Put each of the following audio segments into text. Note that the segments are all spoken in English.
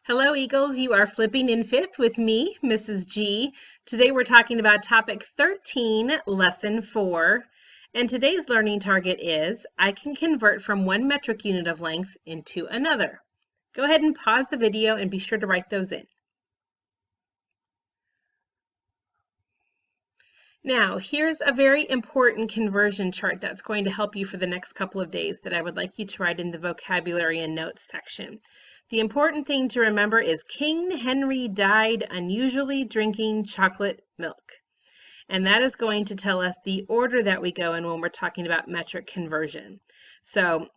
Hello, Eagles. You are flipping in fifth with me, Mrs. G. Today we're talking about topic 13, lesson 4. And today's learning target is I can convert from one metric unit of length into another. Go ahead and pause the video and be sure to write those in. Now, here's a very important conversion chart that's going to help you for the next couple of days that I would like you to write in the vocabulary and notes section. The important thing to remember is King Henry died unusually drinking chocolate milk. And that is going to tell us the order that we go in when we're talking about metric conversion. So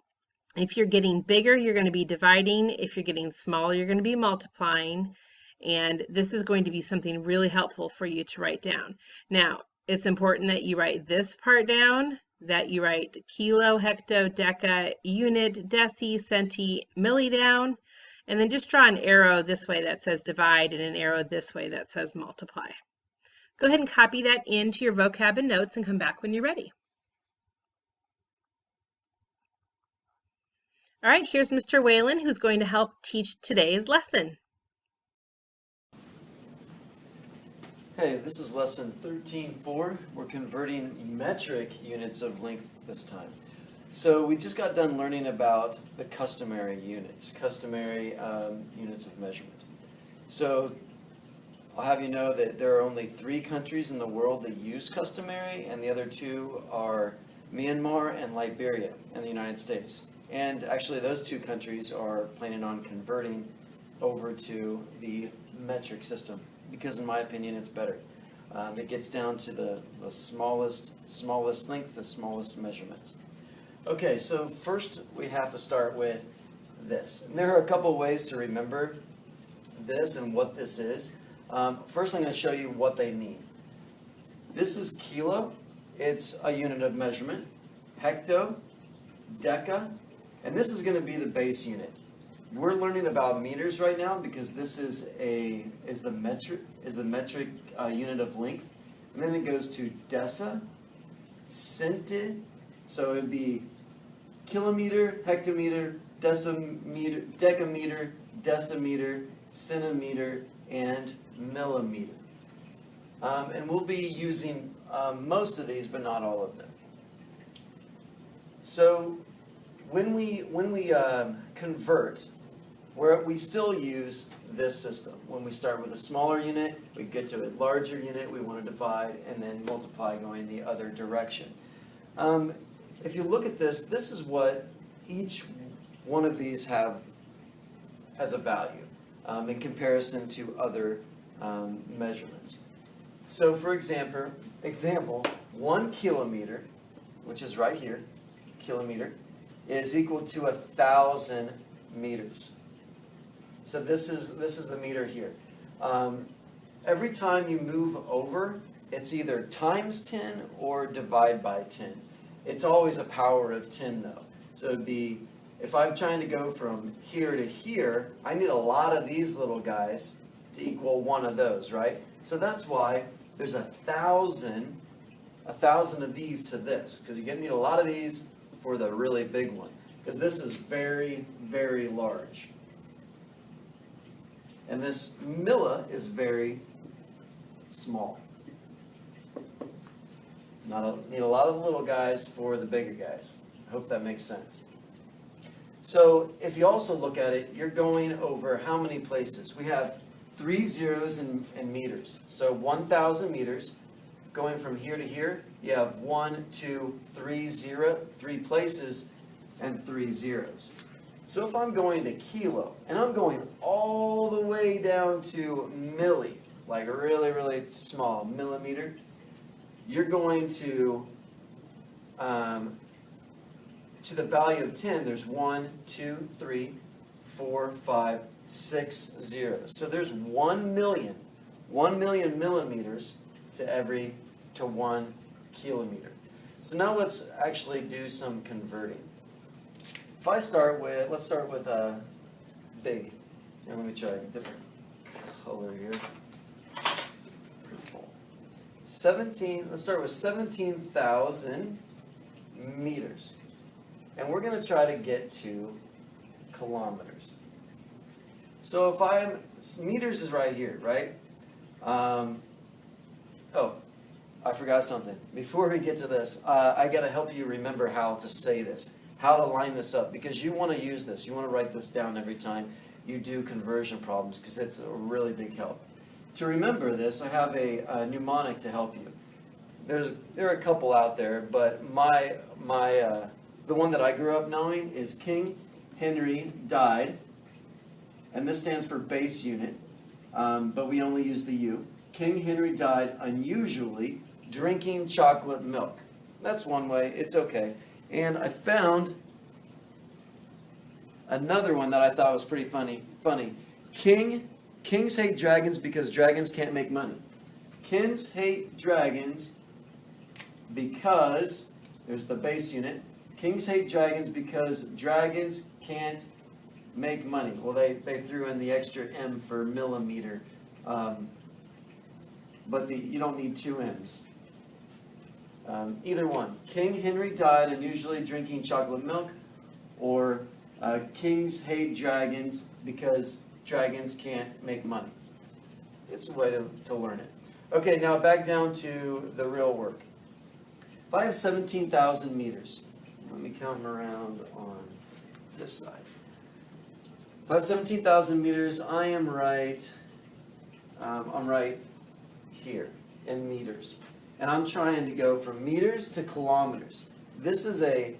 if you're getting bigger, you're going to be dividing. If you're getting smaller, you're going to be multiplying. And this is going to be something really helpful for you to write down. Now, it's important that you write this part down, that you write kilo, hecto, deca, unit, deci, centi, milli down, and then just draw an arrow this way that says divide and an arrow this way that says multiply. Go ahead and copy that into your vocab and notes and come back when you're ready. All right, here's Mr. Whalen who's going to help teach today's lesson. Hey, this is lesson 13.4. We're converting metric units of length this time. So we just got done learning about the customary units, units of measurement. So I'll have you know that there are only 3 countries in the world that use customary, and the other 2 are Myanmar and Liberia in the United States. And actually those 2 countries are planning on converting over to the metric system, because in my opinion it's better. It gets down to the smallest length, the smallest measurements. Okay, so first we have to start with this. And there are a couple ways to remember this and what this is. First I'm going to show you what they mean. This is kilo. It's a unit of measurement. Hecto, deca, and this is going to be the base unit. We're learning about meters right now because this is the metric unit of length, and then it goes to deci, centi, so it would be kilometer, hectometer, decimeter, decameter, decimeter, centimeter, and millimeter. And we'll be using most of these, but not all of them. So when we convert, we still use this system. When we start with a smaller unit, we get to a larger unit, we want to divide, and then multiply going the other direction. If you look at this, this is what each one of these has a value in comparison to other measurements. So for example, 1 kilometer, which is right here, kilometer, is equal to 1,000 meters. So this is the meter here. Every time you move over, it's either times 10 or divide by 10. It's always a power of 10 though. So it'd be, if I'm trying to go from here to here, I need a lot of these little guys to equal one of those, right? So that's why there's 1,000 of these to this, because you're going to need a lot of these for the really big one, because this is very, very large. And this milli is very small. Need a lot of the little guys for the bigger guys. I hope that makes sense. So if you also look at it, you're going over how many places? We have 3 zeros in meters. So 1,000 meters, going from here to here, you have 1, 2, 3 places, and 3 zeros. So if I'm going to kilo, and I'm going all the way down to milli, like really, really small, millimeter, you're going to the value of 10, there's 1, 2, 3, 4, 5, 6 zeros. So there's 1 million millimeters to 1 kilometer. So now let's actually do some converting. If I start with, let's start with a big, and let me try a different color here. Purple. 17, let's start with 17,000 meters. And we're going to try to get to kilometers. So if meters is right here, right? Oh, I forgot something. Before we get to this, I got to help you remember how to say this, how to line this up, because you want to use this. You want to write this down every time you do conversion problems, because it's a really big help. To remember this, I have a mnemonic to help you. There are a couple out there, but the one that I grew up knowing is King Henry died, and this stands for base unit, but we only use the U. King Henry died unusually drinking chocolate milk. That's one way. It's okay. And I found another one that I thought was pretty funny. Kings hate dragons because dragons can't make money. Kings hate dragons because, there's the base unit. Kings hate dragons because dragons can't make money. Well, they threw in the extra M for millimeter. But you don't need two M's. Either one. King Henry died unusually drinking chocolate milk, or kings hate dragons because dragons can't make money. It's a way to learn it. Okay, now back down to the real work. If I have 17,000 meters, let me come around on this side. If I have 17,000 meters, I'm right here in meters. And I'm trying to go from meters to kilometers. This is a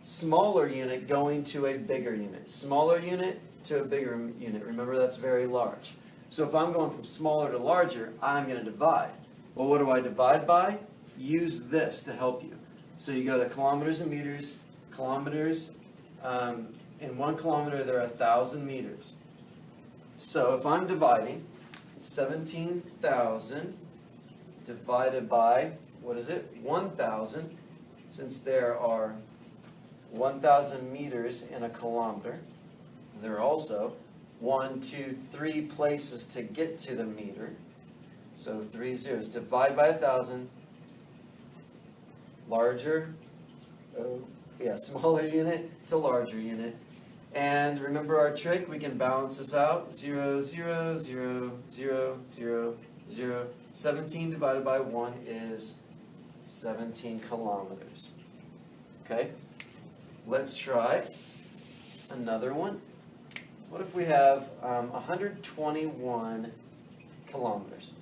smaller unit going to a bigger unit. Smaller unit to a bigger unit. Remember, that's very large. So if I'm going from smaller to larger, I'm going to divide. Well, what do I divide by? Use this to help you. So you go to kilometers and meters. Kilometers, in 1 kilometer there are 1,000 meters. So if I'm dividing 17,000 divided by, what is it? 1,000, since there are 1,000 meters in a kilometer. There are also 1, 2, 3 places to get to the meter. So 3 zeros. Divide by 1,000. Larger, smaller unit to larger unit. And remember our trick, we can balance this out. 0, 0, 0, 0, 0, 0. 17 divided by 1 is 17 kilometers. Okay? Let's try another one. What if we have 121 kilometers?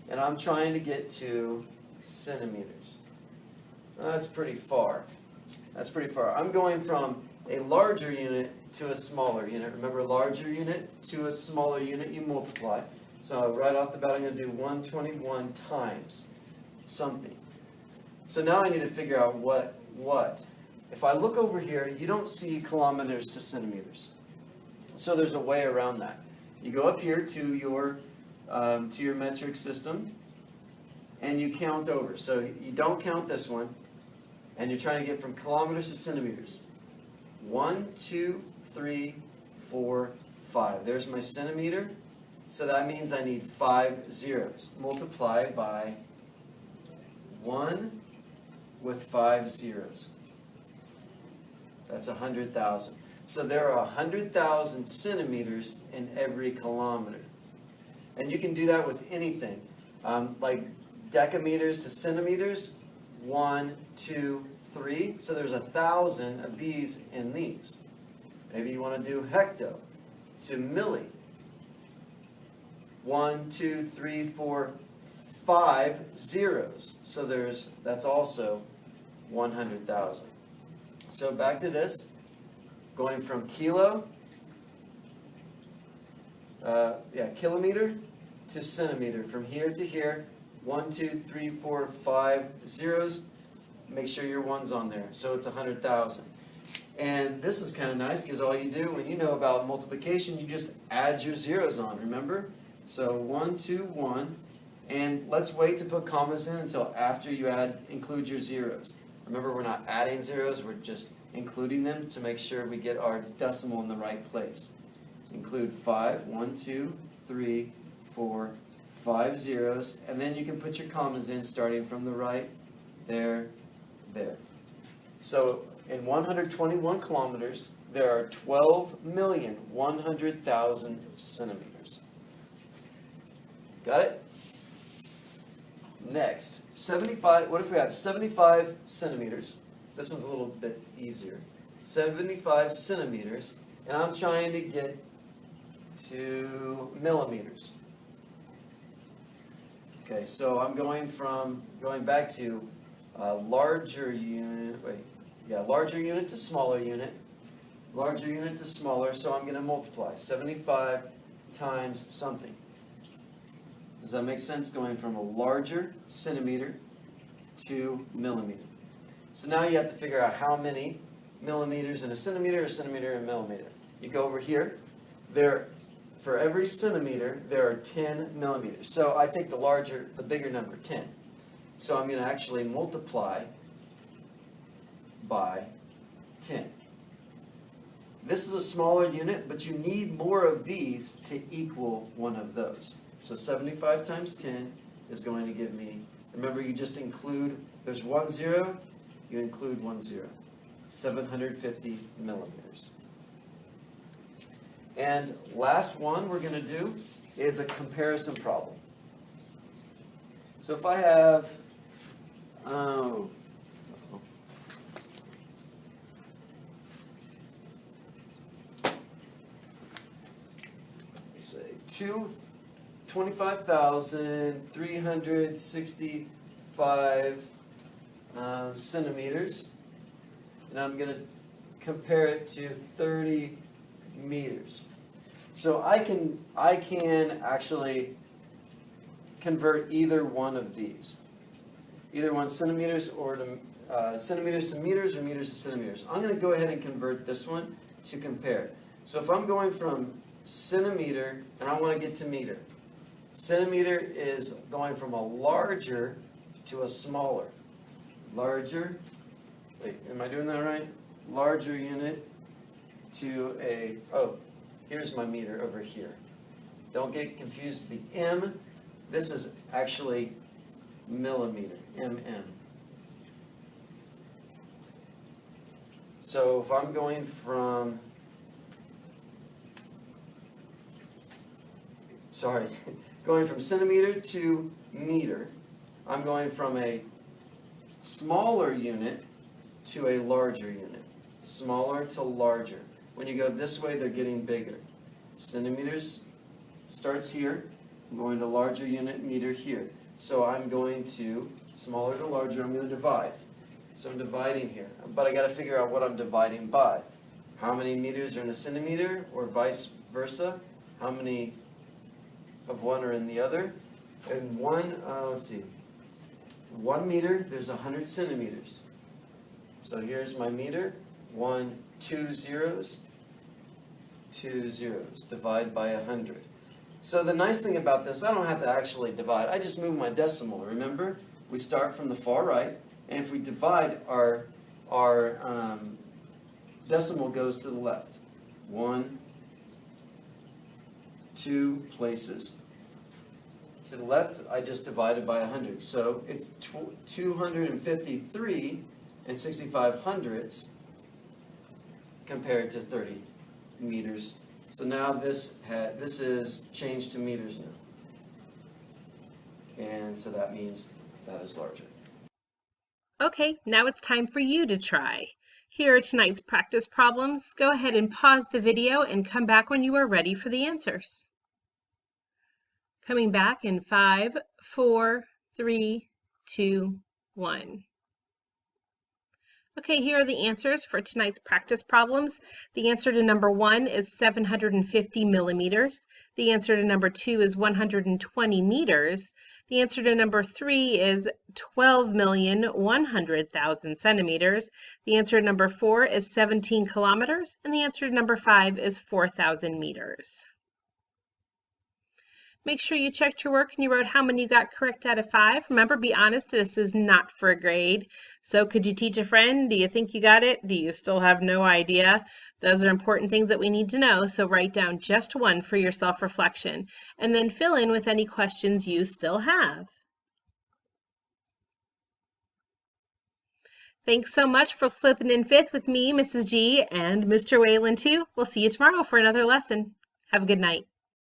And I'm trying to get to centimeters. That's pretty far. That's pretty far. I'm going from a larger unit to a smaller unit. Remember, larger unit to a smaller unit, you multiply. So right off the bat, I'm going to do 121 times something. So now I need to figure out what. If I look over here, you don't see kilometers to centimeters. So there's a way around that. You go up here to your metric system, and you count over. So you don't count this one, and you're trying to get from kilometers to centimeters. 1, 2, 3, 4, 5. There's my centimeter. So that means I need 5 zeros. Multiply by 1 with 5 zeros. That's 100,000. So there are 100,000 centimeters in every kilometer. And you can do that with anything. Like decameters to centimeters, 1, 2, 3. So there's 1,000 of these in these. Maybe you want to do hecto to milli. 1, 2, 3, 4, 5 zeros. So that's also 100,000. So back to this. Going from kilometer to centimeter. From here to here, 1, 2, 3, 4, 5 zeros. Make sure your 1's on there. So it's 100,000. And this is kind of nice because all you do when you know about multiplication, you just add your zeros on, remember? So 1, 2, 1. And let's wait to put commas in until after you include your zeros. Remember, we're not adding zeros, we're just including them to make sure we get our decimal in the right place. Include 5, 1, 2, 3, 4, 5 zeros, and then you can put your commas in starting from the right, there. So in 121 kilometers, there are 12,100,000 centimeters. Got it? Next, 75, what if we have 75 centimeters? This one's a little bit easier. 75 centimeters, and I'm trying to get to millimeters. Okay, so I'm going back to larger unit, larger unit to smaller unit, larger unit to smaller, so I'm going to multiply 75 times something. Does that make sense? Going from a larger centimeter to millimeter. So now you have to figure out how many millimeters in a centimeter in a millimeter. You go over here. For every centimeter, there are 10 millimeters. So I take the bigger number, 10. So I'm going to actually multiply by 10. This is a smaller unit, but you need more of these to equal one of those. So 75 times 10 is going to give me, remember you just include, there's 1 0, you include 1 0. 750 millimeters. And last one we're going to do is a comparison problem. So if I have, let's say 25,365 centimeters, and I'm going to compare it to 30 meters. So I can actually convert either one of these, either one centimeters or to centimeters to meters or meters to centimeters. I'm going to go ahead and convert this one to compare. So if I'm going from centimeter and I want to get to meter, centimeter is going from a larger to a smaller. Larger, wait, am I doing that right? Larger unit to a, here's my meter over here. Don't get confused with the M. This is actually millimeter, mm. So if I'm going from, going from centimeter to meter, I'm going from a smaller unit to a larger unit. Smaller to larger. When you go this way, they're getting bigger. Centimeters starts here. I'm going to larger unit, meter here. So I'm going to, smaller to larger, I'm going to divide. So I'm dividing here. But I got to figure out what I'm dividing by. How many meters are in a centimeter, or vice versa? How many of one are in the other? And one, let's see. 1 meter, there's 100 centimeters. So here's my meter. 1, 2 zeros, 2 zeros. Divide by 100. So the nice thing about this, I don't have to actually divide. I just move my decimal. Remember, we start from the far right, and if we divide, our decimal goes to the left. 1, 2 places. To the left, I just divided by 100. So it's 253 and 65 hundredths compared to 30 meters. So now this is changed to meters now. And so that means that is larger. Okay, now it's time for you to try. Here are tonight's practice problems. Go ahead and pause the video and come back when you are ready for the answers. Coming back in 5, 4, 3, 2, 1. Okay, here are the answers for tonight's practice problems. The answer to number 1 is 750 millimeters. The answer to number 2 is 120 meters. The answer to number 3 is 12,100,000 centimeters. The answer to number 4 is 17 kilometers. And the answer to number 5 is 4,000 meters. Make sure you checked your work and you wrote how many you got correct out of 5. Remember, be honest, this is not for a grade. So could you teach a friend? Do you think you got it? Do you still have no idea? Those are important things that we need to know. So write down just one for your self-reflection and then fill in with any questions you still have. Thanks so much for flipping in fifth with me, Mrs. G, and Mr. Whalen too. We'll see you tomorrow for another lesson. Have a good night.